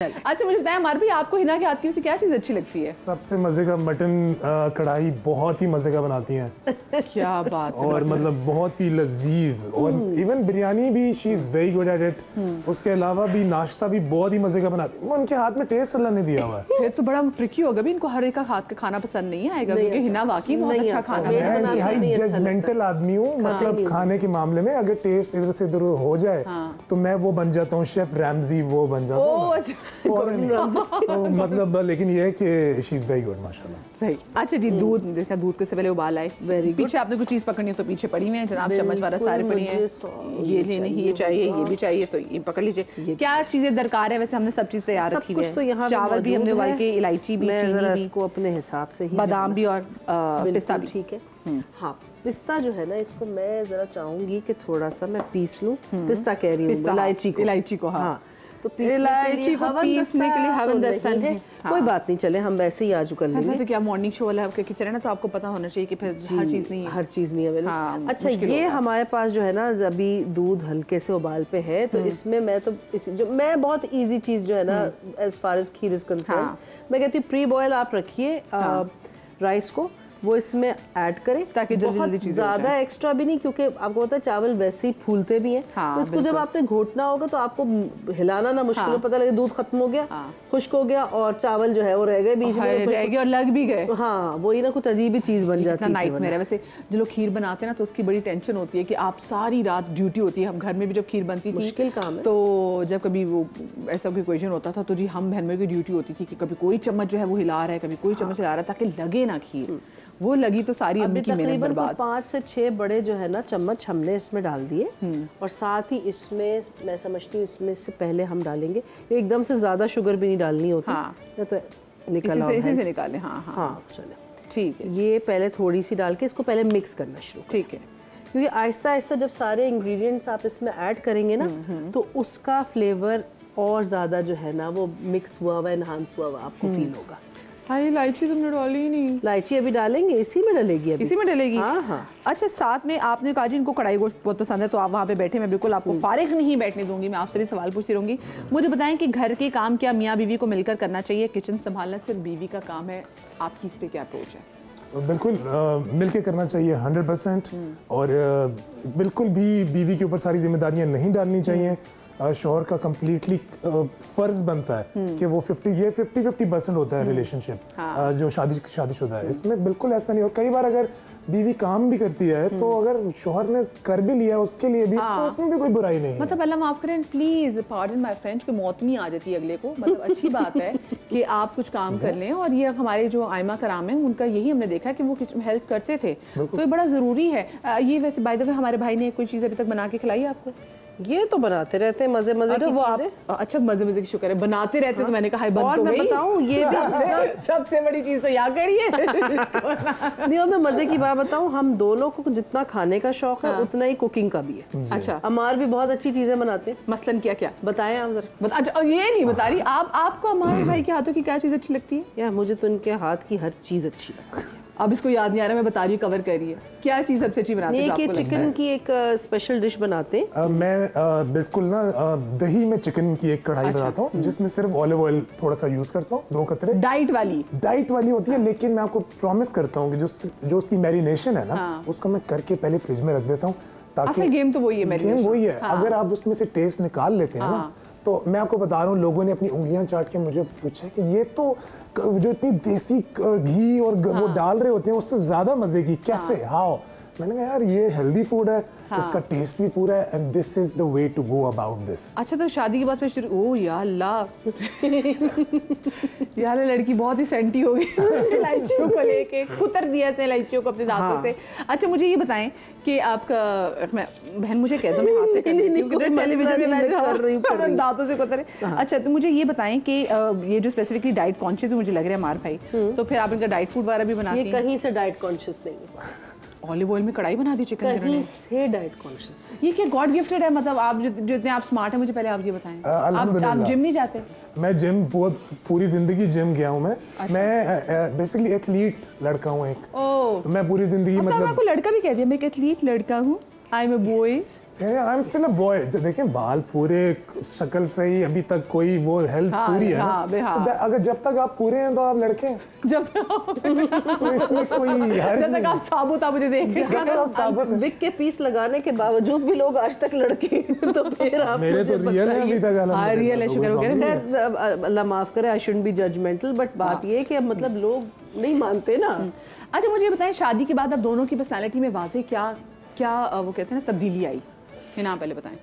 अच्छा मुझे बताएं मार भी आपको हिना के हाथ की क्या चीज अच्छी लगती है? सबसे मजे का मटन कढ़ाई बहुत ही मजे का बनाती हैं। क्या बात है। और मतलब बहुत ही लजीज और इवन बिरयानी भी she is very good at it. उसके अलावा भी नाश्ता भी बहुत ही मजे का बनाती है। उनके हाथ में टेस्ट अल्लाह ने दिया हुआ है। फिर तो बड़ा ट्रिकी होगा भी, इनको हर एक का हाथ का खाना पसंद नहीं आएगा क्योंकि हिना वाकई बहुत अच्छा खाना बनाती है। मैं जजमेंटल आदमी हूँ, मतलब खाने के मामले में अगर टेस्ट इधर से इधर हो जाए तो मैं वो बन जाता हूँ, शेफ रैमजी वो बन जाता हूँ। तो मतलब लेकिन ये है कि शी इज वेरी गुड माशाल्लाह। सही। अच्छा जी, दूध देखा, दूध से पहले उबाल आए, पीछे आपने कुछ चीज पकड़नी हो तो पीछे पड़ी हुई है जनाब, चम्मच वाला सारे पड़ी हैं। ये लेने ये चाहिए, ये भी चाहिए, तो ये पकड़ लीजिए। क्या चीजें दरकार है? वैसे हमने सब चीज तैयार रखी है, तो यहाँ चावल भी हमने उबाल के, इलायची भी, चीनी भी, इसको अपने हिसाब से ही, बादाम भी और पिस्ता भी। ठीक है। हाँ, पिस्ता जो है ना, इसको मैं जरा चाहूंगी कि थोड़ा सा मैं पीस लूं। पिस्ता कह रही हूँ, इलायची को। हाँ, तो इलायची को पीसने के लिए हवन दस्तन है। कोई बात नहीं, चले हम वैसे ही आजू कर लेंगे। तो क्या मॉर्निंग शो वाला आपके किचन है ना, तो आपको पता होना चाहिए कि फिर हर चीज नहीं अवेलेबल। अच्छा, ये हमारे पास जो है ना, अभी दूध हल्के से उबाल पे है, तो इसमें मैं तो जो मैं बहुत इजी चीज जो है ना, as far as kheer is concern, मैं कहती हूँ प्री बॉयल आप रखिए राइस को, वो इसमें ऐड करें ताकि जल्दी चीजें ज्यादा एक्स्ट्रा भी नहीं, क्योंकि आपको पता है चावल वैसे ही फूलते भी हैं। तो इसको जब आपने घोटना होगा तो आपको हिलाना ना मुश्किल हो, पता लगे दूध खत्म हो गया, खुश्क हो गया और चावल जो है वो रह गए बीच में, रह गए और लग भी गए। हाँ, वही ना, कुछ अजीब ही चीज बन जाती है। नाइटमेयर है। वैसे जो लोग खीर बनाते हैं ना, तो उसकी बड़ी टेंशन होती है कि आप सारी रात ड्यूटी होती है। हम घर में भी जब खीर बनती थी, मुश्किल काम है, तो जब कभी वो ऐसा कोई क्वेश्चन होता था तो जी हम बहन में की ड्यूटी होती थी कि कभी कोई चम्मच जो है वो हिला रहा है, कभी कोई चम्मच हिला रहा है, ताकि लगे ना खीर। वो लगी तो सारी अम्मी की मेहनत बर्बाद। 5 से 6 बड़े जो है ना चम्मच हमने इसमें डाल दिए, और साथ ही इसमें मैं समझती हूँ इसमें से पहले हम डालेंगे, एकदम से ज्यादा शुगर भी नहीं डालनी होती। तो इसी से निकालें। हाँ, चले ठीक है। ये पहले थोड़ी सी डाल के इसको पहले मिक्स करना शुरू, ठीक है, क्योंकि आहिस्ता आहिस्ता जब सारे इंग्रेडिएंट्स आप इसमें ऐड करेंगे ना, तो उसका फ्लेवर और ज्यादा जो है ना वो मिक्स हुआ हुआ, एनहांस हुआ हुआ आपको फील होगा। इलायची तुमने डाली ही नहीं। इलायची अभी डालेंगे, इसी में डलेगी अभी। इसी में डलेगी। हाँ। अच्छा, साथ में आपने कहा जी इनको कढ़ाई गोश्त बहुत पसंद है, तो आप वहाँ पे बैठे, मैं बिल्कुल आपको फारिग नहीं बैठने दूंगी, मैं आपसे भी सवाल पूछती रहूंगी। मुझे बताएं कि घर के काम क्या मियाँ बीवी को मिलकर करना चाहिए? किचन संभालना सिर्फ बीवी का काम है, आपकी इस पे क्या अप्रोच है? बिल्कुल मिलके करना चाहिए 100%। और बिल्कुल भी बीवी के ऊपर सारी जिम्मेदारियां नहीं डालनी चाहिए। शौहर का कम्प्लीटली फर्ज बनता है कि वो 50% होता है रिलेशनशिप जो शादीशुदा है, इसमें बिल्कुल ऐसा नहीं। और कई बार अगर बीवी काम भी करती है तो अगर शौहर ने कर भी लिया उसके लिए भी, तो उसमें भी कोई बुराई नहीं है। मतलब अल्लाह माफ करें, प्लीज पार्डन माय फ्रेंच, को मौत नहीं आ जाती अगले को। मतलब अच्छी बात है कि आप कुछ काम कर लें, और ये हमारे जो आयमा कराम है उनका यही हमने देखा कि वो किचन में हेल्प करते थे, तो ये बड़ा जरूरी है। ये वैसे बाय द वे हमारे भाई ने कोई चीज अभी तक बना के खिलाई आपको? ये तो बनाते रहते हैं मजे मजे की चीजें। अच्छा, मजे मजे की शुक्र है, बनाते रहते तो मैंने कहा और मैं बताऊं, ये सबसे बड़ी चीज तो यहाँ करी है। नहीं, और मैं मजे की बात बताऊं, हम दोनों को जितना खाने का शौक है उतना ही कुकिंग का भी है। अच्छा, अमार भी बहुत अच्छी चीजें बनाते हैं। मसलन क्या क्या बताएं आप जरा। अच्छा, ये नहीं बता रही आपको अमार भाई के हाथों की क्या चीज अच्छी लगती है? यार मुझे तो उनके हाथ की हर चीज अच्छी लगती है। अब इसको याद नहीं आ रहा, मैं बता रही हूँ, कवर कर रही है। क्या चीज सबसे अच्छी बनाते हैं? ये चिकन की एक स्पेशल डिश बनाते हैं। मैं बिल्कुल ना दही में चिकन की एक कढ़ाई बनाता हूँ, जिसमें सिर्फ ऑलिव ऑयल थोड़ा सा यूज करता हूँ, 2 कतरे। डाइट वाली होती है, लेकिन मैं आपको प्रॉमिस करता हूँ कि जो उसकी मैरिनेशन है ना, उसको मैं करके पहले फ्रिज में रख देता हूँ, ताकि गेम तो वही है, गेम वही है। अगर आप उसमें से टेस्ट निकाल लेते हैं ना, तो मैं आपको बता रहा हूँ, लोगों ने अपनी उंगलियां चाट के मुझे पूछा कि ये तो जो इतनी देसी घी और वो डाल रहे होते हैं उससे ज्यादा मजे की कैसे? हाउ? मैंने कहा यार ये हेल्दी फूड है, इसका टेस्ट भी पूरा है, and this is the way to go about this. अच्छा, तो शादी के बाद फिर शुरू, ओ या अल्लाह यार लड़की बहुत ही सेंटी हो गई इलायचियों को लेके, कुतर दिया था इलायचियों को अपने दांतों से। अच्छा, मुझे ये बताएं कि आपका, बहन मुझे कह दो, मैं हाथ से कर देती हूँ, टेलीविजन में मैं कर रही हूँ, दांतों से कुतर है। अच्छा, तो मुझे ये बताएं कि ये जो स्पेसिफिकली डाइट कॉन्शियस मुझे लग रहा है मार भाई, तो फिर आप इनका डाइट फूड वगैरह भी बनाते हैं? ये कहीं से डाइट कॉन्शियस नहीं है। ऑलिव ऑयल में कढ़ाई बना दी चिकन, कहीं से डाइट कॉन्शियस। ये क्या गॉड गिफ्टेड है? मतलब आप जो इतने आप स्मार्ट हैं, मुझे पहले आप ये बताएं। आप जिम नहीं जाते? मैं जिम पूरी जिंदगी जिम गया हूँ। मैं बेसिकली एथलीट लड़का हूँ एक। तो मैं पूरी जिंदगी मतलब आपको लड़का भी कह दिया? मैं एक एथलीट लड़का हूँ, I am a boy. I am still a boy. देखें बाल पूरे शक्ल से ही अभी तक कोई वो हेल्थ पूरी है ना। अगर जब तक आप पूरे हैं तो आप लड़के हैं। जब तो इसमें कोई हर्ज जब तक आप साबुत आप मुझे देखें। विक के पीस लगाने के बावजूद भी लोग आज तक लड़के तो फिर आप मेरे तो रियल है अभी तक। रियल है, शुक्र हो। अल्लाह माफ करे, I shouldn't be judgemental, but बात ये है कि अब मतलब लोग नहीं मानते ना। अच्छा मुझे बताएं, शादी के बाद अब दोनों की पर्सनालिटी में वाज़े क्या क्या वो कहते हैं ना तब्दीली आई? हिना पहले बताएं।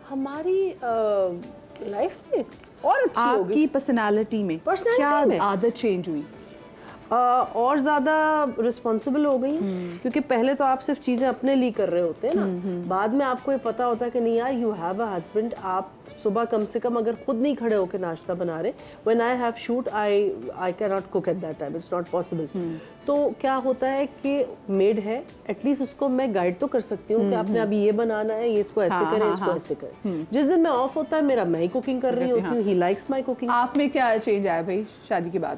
हमारी लाइफ में और अच्छी होगी। आपकी पर्सनालिटी में क्या आदत चेंज हुई? और ज़्यादा रिस्पॉन्सिबल हो गई, क्योंकि पहले तो आप सिर्फ चीज़ें अपने लिए कर रहे होते हैं ना, बाद में आपको ये पता होता है कि नहीं यार, यू हैव अ हस्बैंड। आप सुबह कम से कम अगर खुद नहीं खड़े होकर नाश्ता बना रहे, when I have shoot I can not cook at that time, it's not possible. तो क्या होता है कि मेड है, एटलीस्ट उसको मैं गाइड तो कर सकती हूँ कि आपने अभी ये बनाना है, ये इसको ऐसे करें, इसको ऐसे करें। जिस दिन मैं ऑफ होता है मेरा, मैं ही कुकिंग कर रही होती हूँ, ही लाइक्स माय कुकिंग। आप में क्या चेंज आया भाई शादी के बाद?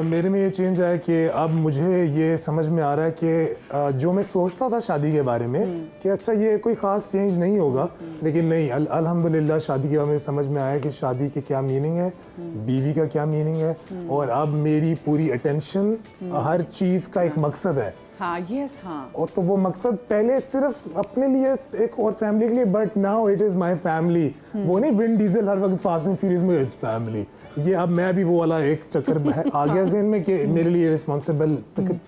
मेरे में ये चेंज आया कि अब मुझे ये समझ में आ रहा है कि जो मैं सोचता था शादी के बारे में कि अच्छा ये कोई ख़ास चेंज नहीं होगा, लेकिन नहीं, अल्हम्दुलिल्लाह शादी के बाद मुझे समझ में आया कि शादी की क्या मीनिंग है, बीवी का क्या मीनिंग है, और अब मेरी पूरी अटेंशन हर चीज़ का एक मकसद है। हाँ, यस, हाँ। और तो वो मकसद पहले सिर्फ अपने लिए एक और फैमिली के लिए, but now it is my family. वो नहीं विन डीजल हर वक्त फास्ट एंड फ्यूरियस में इट्स फैमिली, ये अब मैं भी वो वाला एक चक्कर आ गया ज़हन में कि मेरे लिए रिस्पॉन्सिबल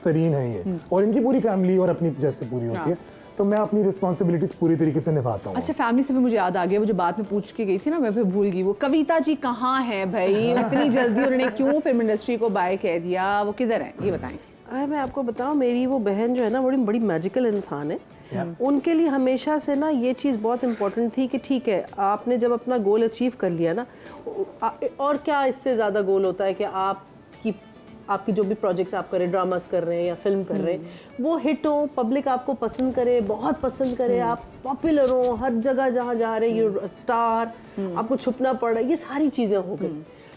तरीन है ये, और इनकी पूरी फैमिली और अपनी जैसे पूरी होती है, तो मैं अपनी रिस्पॉन्सिबिलिटीज पूरी तरीके से निभाता हूँ। अच्छा, फैमिली से भी मुझे याद आ गया, वो जो बात में पूछ के गई थी ना, मैं फिर भूल गई। वो कविता जी कहाँ है भाई? इतनी जल्दी उन्होंने क्यों फिल्म इंडस्ट्री को बाय कह दिया? वो किधर है ये बताएं। मैं आपको बताऊं, मेरी वो बहन जो है ना, बड़ी बड़ी मैजिकल इंसान है। उनके लिए हमेशा से ना ये चीज़ बहुत इंपॉर्टेंट थी कि ठीक है, आपने जब अपना गोल अचीव कर लिया ना, और क्या इससे ज़्यादा गोल होता है कि आपकी जो भी प्रोजेक्ट्स आप कर रहे हैं, ड्रामास कर रहे हैं या फिल्म कर रहे हैं, वो हिट हो, पब्लिक आपको पसंद करे, बहुत पसंद करे, आप पॉपुलर हो, हर जगह जहाँ जा रहे हैं यू स्टार, आपको छुपना पड़ रहा है, ये सारी चीज़ें हो गई।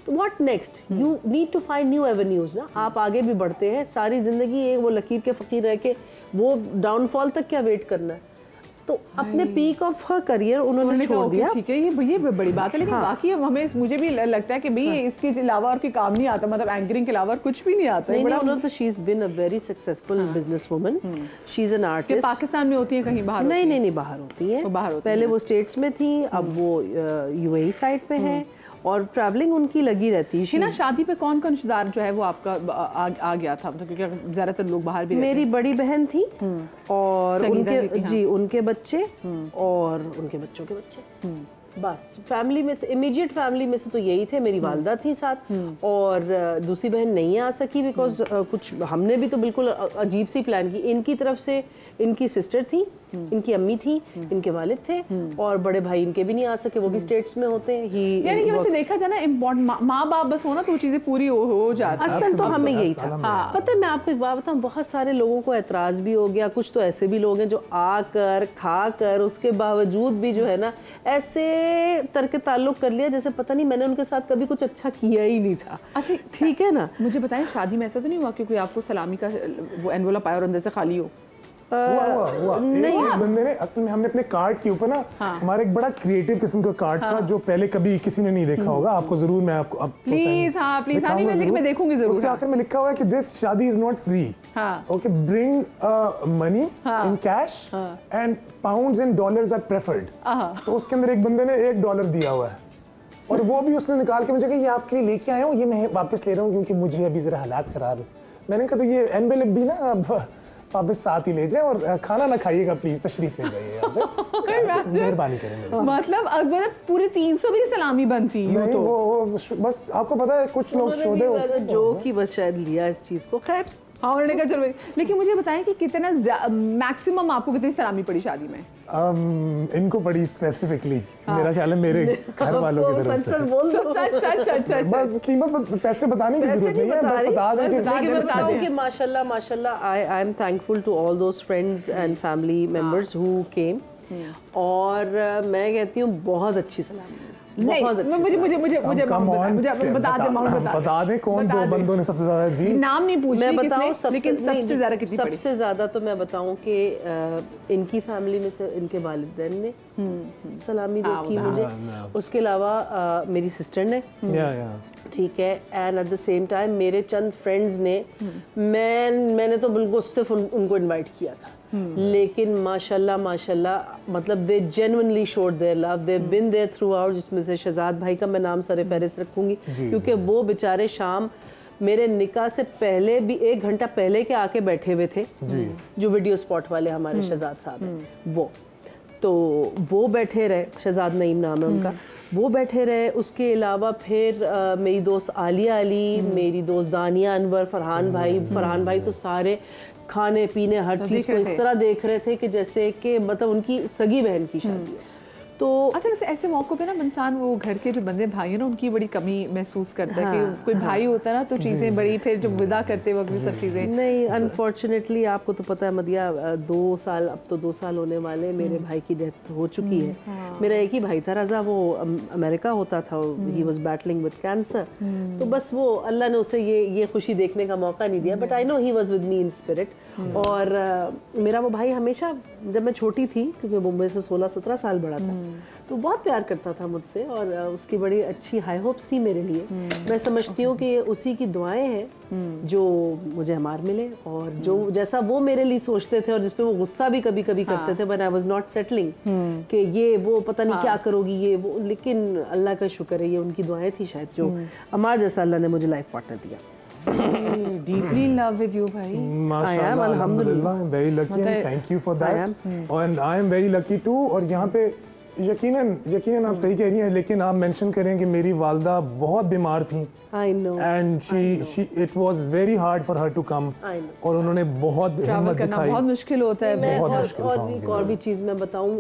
तो what next? You need to find new avenues ना। आप आगे भी बढ़ते हैं, सारी जिंदगी एक वो लकीर के फकीर रह के वो डाउनफॉल तक क्या वेट करना है? तो अपने पीक ऑफ हर करियर उन्होंने छोड़ दिया। ठीक है, ये बड़ी बात है, लेकिन बाकी मुझे भी लगता है कि भाई इसके अलावा और कोई काम नहीं आता, मतलब एंकरिंग के अलावा कुछ भी नहीं आता। नहीं, उन्होंने तो she is been a very successful business woman, she is an artist. Pakistan में होती है कहीं बाहर? नहीं, बाहर होती है। पहले वो स्टेट्स में थी, अब वो यूएई साइड पे है, और ट्रैवलिंग उनकी लगी रहती है ना। शादी पे कौन कौन रिश्तेदार जो है वो आपका आ गया था, मतलब क्योंकि ज्यादातर लोग बाहर भी? मेरी बड़ी बहन थी और उनके बच्चे और उनके बच्चों के बच्चे, बस फैमिली में से, इमीडिएट फैमिली में से तो यही थे। मेरी वालदा थी साथ, और दूसरी बहन नहीं आ सकी बिकॉज कुछ हमने भी तो बिल्कुल अजीब सी प्लान की। इनकी तरफ से इनकी सिस्टर थी, इनकी अम्मी थी, इनके वालिद थे, और बड़े भाई इनके भी नहीं आ सके, वो भी स्टेट्स में होते हैं। यानी कि वैसे देखा जाए ना, इम्पोर्टेंट माँ बाप बस हो ना तो वो चीजें पूरी हो जाती है। असल तो हमें यही था। पता है, मैं आपको एक बात बताऊं, बहुत सारे लोगों को एतराज भी हो गया, कुछ तो ऐसे भी लोग हैं जो आकर खाकर उसके बावजूद भी जो है ना ऐसे तर्क ताल्लुक कर लिया जैसे पता नहीं मैंने उनके साथ कभी कुछ अच्छा किया ही नहीं था। अच्छा, ठीक है ना। मुझे बताएं, शादी में ऐसा तो नहीं हुआ कि कोई आपको सलामी का वो एनवेलप आया और अंदर से खाली हो? हुआ। नहीं, एक बंदे ने, असल में हमने अपने कार्ड के ऊपर ना, हमारा एक बड़ा क्रिएटिव किस्म का कार्ड था जो पहले कभी किसी ने नहीं देखा होगा। आपको जरूर, मैं आपको अब प्लीज, हाँ प्लीज, मैं देखूंगी जरूर। उसके आखिर में लिखा हुआ है कि this shaadi is not free, okay, bring money in cash and pounds and dollars are preferred. तो उसके अंदर एक बंदे ने $1 दिया हुआ है, और वो भी उसने निकाल के मुझे कहा ये आपके लिए लेके आया हूँ, ये मैं वापस ले रहा हूँ क्योंकि मुझे अभी जरा हालात खराब है। मैंने कहा तो ये एनवेलप भी ना अब वापस साथ ही ले जाए, और खाना ना खाइएगा प्लीज, तशरीफ ले जाइए यहाँ से, मेहरबानी करेंगे। मतलब अगर पूरे 300 भी सलामी बनती नहीं, तो वो बस आपको पता है कुछ लोग शोधे होते जो कि बस शायद लिया इस चीज को। खैर, हाँ, उन्होंने कहा चलो। लेकिन मुझे बताएं कि कितना मैक्सिमम आपको कितनी सलामी पड़ी शादी में? इनको पड़ी स्पेसिफिकली, मेरा ख्याल है मेरे घर वालों की तरफ से। बोल दो, बस कीमत पैसे बताने की जरूरत नहीं है, बस बता दें कि माशाल्लाह माशाल्लाह I am thankful to all those friends and family members who came, और मैं कहती हूँ बहुत अच्छी सलामी। नहीं, बहुत अच्छी मुझे मुझे मुझे मुझे Come on, बता दे बता दे कौन दो बंदों ने सबसे ज्यादा दी। नाम नहीं पूछ मैं रही बताऊं किसने, लेकिन सबसे ज्यादा कितनी पड़ी? सबसे ज्यादा तो मैं बताऊं कि इनकी फैमिली में से इनके वालिदैन ने सलामी जो की मुझे, उसके अलावा मेरी सिस्टर ने, या ठीक है, and at the same time मेरे चंद फ्रेंड्स ने, मैंने तो बिल्कुल सिर्फ उनको इनवाइट किया था, लेकिन माशाल्लाह मतलब they genuinely showed their love, they been there throughout, जिसमें से शहजाद भाई का मैं नाम सरे फहरिस्त रखूंगी, क्योंकि वो बेचारे शाम मेरे निकाह से पहले भी 1 घंटा पहले के आके बैठे हुए थे, जो वीडियो स्पॉट वाले हमारे शहजाद साहब हैं वो बैठे रहे, शहजाद नईम नाम है उनका, वो बैठे रहे। उसके अलावा फिर मेरी दोस्त आलिया अली, मेरी दोस्त दानिया अनवर, फरहान भाई तो सारे खाने पीने हर चीज को इस तरह देख रहे थे कि जैसे कि मतलब उनकी सगी बहन की शादी है। तो अच्छा, वैसे ऐसे मौकों पे ना इंसान वो घर के जो बंदे भाई हैं ना उनकी बड़ी कमी महसूस करता है कि कोई भाई होता है ना तो चीजें बड़ी, फिर जो विदा करते वक्त भी सब चीजें नहीं। अनफॉर्चुनेटली आपको तो पता है मदिया, 2 साल, अब तो 2 साल होने वाले, मेरे भाई की डेथ हो चुकी है। मेरा एक ही भाई था रजा, वो अमेरिका होता था, he was battling with cancer, तो बस वो अल्लाह ने उसे ये खुशी देखने का मौका नहीं दिया, but I know he was with me in spirit. और मेरा वो भाई हमेशा, जब मैं छोटी थी, क्योंकि वो मुझे से 16-17 साल बड़ा था, तो बहुत प्यार करता था मुझसे और उसकी बड़ी अच्छी हाई होप्स थी मेरे लिए। मैं समझती हूँ कि उसी की दुआएं हैं जो मुझे हमार मिले, और जो जैसा वो मेरे लिए सोचते थे और जिसपे वो गुस्सा भी कभी कभी करते थे, when I was not settling, कि ये वो पता नहीं क्या करोगी ये वो, लेकिन अल्लाह का शुक्र है ये उनकी दुआएं थी शायद, जो हमार जैसा अल्लाह ने मुझे लाइफ पार्टनर दिया। Deeply in love with you bhai. माशाल्लाह, अल्हम्दुलिल्लाह, I am very lucky and thank you for that, and I am very lucky too. और यहाँ पे यकीनन आप सही कह रही हैं, लेकिन आप मेंशन करें कि मेरी वालदा बहुत बीमार थी, I know, and she it was very hard for her to come, और उन्होंने बहुत हिम्मत दिखाई। बहुत मुश्किल होता है, बहुत मुश्किल था। और एक और भी चीज़ मैं बताऊं,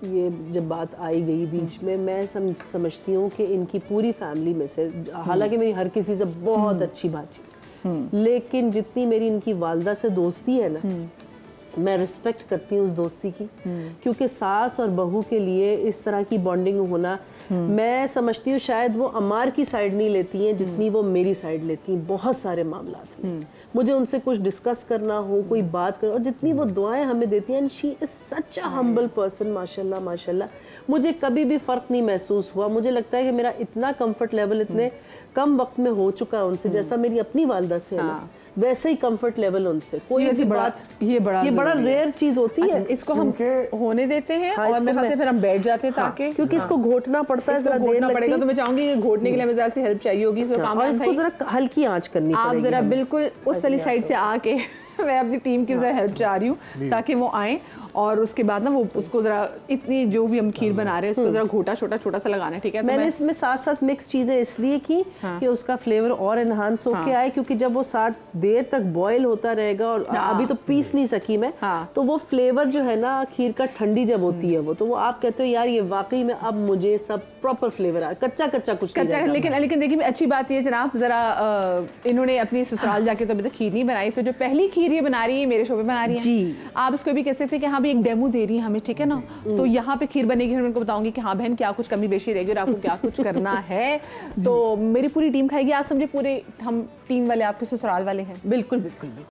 ये जब बात आई गई बीच में, मैं समझती हूँ कि इनकी पूरी फैमिली में से, हालांकि मेरी हर किसी से बहुत अच्छी बातचीत, लेकिन जितनी मेरी इनकी वालदा से दोस्ती है ना, मैं रिस्पेक्ट करती हूँ उस दोस्ती की, क्योंकि सास और बहू के लिए इस तरह की बॉन्डिंग होना, मैं समझती हूँ शायद वो अमार की साइड नहीं लेती हैं जितनी वो मेरी साइड लेती हैं बहुत सारे मामलात में। मुझे उनसे कुछ डिस्कस करना हो, कोई बात कर, और जितनी वो दुआएं हमें देती हैं, and she is such a humble person, माशाल्लाह माशाल्लाह। मुझे कभी भी फर्क नहीं महसूस हुआ, मुझे लगता है कि मेरा इतना कंफर्ट लेवल इतने कम वक्त में हो चुका है उनसे, जैसा मेरी अपनी वालदा से है, वैसे ही कंफर्ट लेवल उनसे। कोई भी बात, ये बड़ा रेयर चीज होती है। इसको हम होने देते हैं, और मेरे ख्याल से फिर हम बैठ जाते हैं, ताकि क्योंकि इसको घोटना पड़ता है, जरा देर पड़ेगा, तो मैं चाहूंगी घोटने के लिए मुझे से हेल्प चाहिए होगी, इसको जरा हल्की आंच करनी पड़ेगी। आप जरा बिल्कुल उस वाली साइड से आके मैं अपनी टीम की जरा हेल्प चाह रही हूँ, ताकि वो आए, और उसके बाद ना वो उसको जरा इतनी जो भी हम खीर बना रहे हैं उसको जरा घोटा छोटा सा लगाना है, ठीक है? तो मैंने इसमें साथ मिक्स चीजें इसलिए की कि उसका फ्लेवर और एनहांस होके आए, क्योंकि जब वो साथ देर तक बॉईल होता रहेगा, और अभी तो पीस नहीं सकी मैं, तो वो फ्लेवर जो है ना खीर का ठंडी जब होती है वो, तो वो आप कहते हो यार ये वाकई में अब मुझे सब प्रॉपर फ्लेवर आ, कच्चा कुछ नहीं। लेकिन देखिए अच्छी बात ये जनाब, जरा इन्होंने अपनी ससुराल जाके तो अभी तक खीर नहीं बनाई, तो जो पहली खीर ये बना रही है मेरे शो पे बना रही है, आप इसको भी कह सकते हैं कि हाँ भी एक डेमो दे रही है हमें, ठीक है ना? तो यहाँ पे खीर बनेगी, उनको बताऊंगी कि हाँ बहन क्या कुछ कमी बेशी रहेगी और आपको क्या कुछ करना है। तो मेरी पूरी टीम खाएगी आज, समझे पूरे हम टीम वाले आपके ससुराल वाले हैं। बिल्कुल।